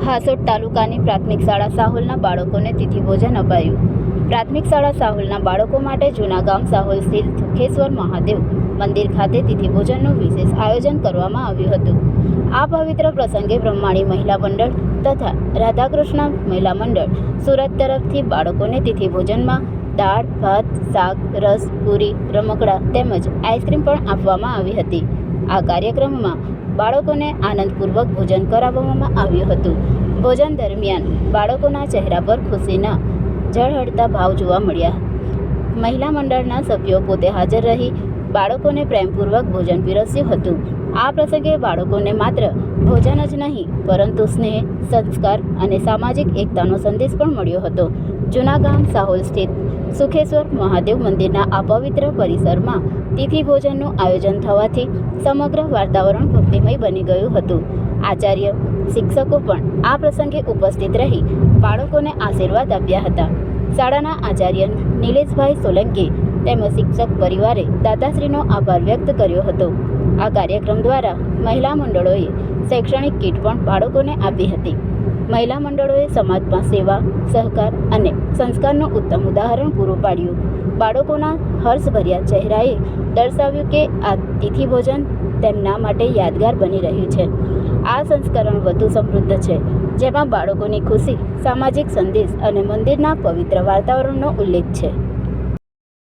હાસોટ તાલુકાની પ્રાથમિક શાળા સાહોલના બાળકોને તિથિ ભોજન અપાયું. પ્રાથમિક શાળા સાહોલના બાળકો માટે જૂના ગામ સાહોલ સ્થિત સુખેશ્વર મહાદેવ મંદિર ખાતે તિથિ ભોજનનું વિશેષ આયોજન કરવામાં આવ્યું હતું. આ પવિત્ર પ્રસંગે બ્રહ્માણી મહિલા મંડળ તથા રાધાકૃષ્ણ મહિલા મંડળ સુરત તરફથી બાળકોને તિથિ ભોજનમાં દાળ, ભાત, શાક, રસ, પૂરી, રમકડાં તેમજ આઈસ્ક્રીમ પણ આપવામાં આવી હતી. આ કાર્યક્રમમાં બાળકોને આનંદપૂર્વક ભોજન કરાવવામાં આવ્યું હતું. ભોજન દરમિયાન બાળકોના ચહેરા પર ખુશીના ઝળહળતા ભાવ જોવા મળ્યા. મહિલા મંડળના સભ્યો પોતે હાજર રહી બાળકોને પ્રેમપૂર્વક ભોજન પીરસ્યું હતું. આ પ્રસંગે બાળકોને માત્ર ભોજન જ નહીં પરંતુ સ્નેહ, સંસ્કાર અને સામાજિક એકતાનો સંદેશ પણ મળ્યો હતો. જૂના ગામ સાહોલ સ્થિત સુખેશ્વર મહાદેવ મંદિરના આ પવિત્ર પરિસરમાં તિથિ ભોજનનું આયોજન થવાથી સમગ્ર વાતાવરણ ભક્તિમય બની ગયું હતું. આચાર્ય, શિક્ષકો પણ આ પ્રસંગે ઉપસ્થિત રહી બાળકોને આશીર્વાદ આપ્યા હતા. શાળાના આચાર્ય નિલેશભાઈ સોલંકી તેમજ શિક્ષક પરિવારે દાતાશ્રીનો આભાર વ્યક્ત કર્યો હતો. આ કાર્યક્રમ દ્વારા મહિલા મંડળોએ શૈક્ષણિક કીટ પણ બાળકોને આપી હતી. મહિલા મંડળોએ સમાજમાં સેવા, સહકાર અને સંસ્કારનું ઉત્તમ ઉદાહરણ પૂરું પાડ્યું. બાળકોના હર્ષભર્યા ચહેરાએ દર્શાવ્યું કે આ તિથિ ભોજન તેમના માટે યાદગાર બની રહ્યું છે. આ સંસ્કરણ વધુ સમૃદ્ધ છે, જેમાં બાળકોની ખુશી, સામાજિક સંદેશ અને મંદિરના પવિત્ર વાતાવરણનો ઉલ્લેખ છે.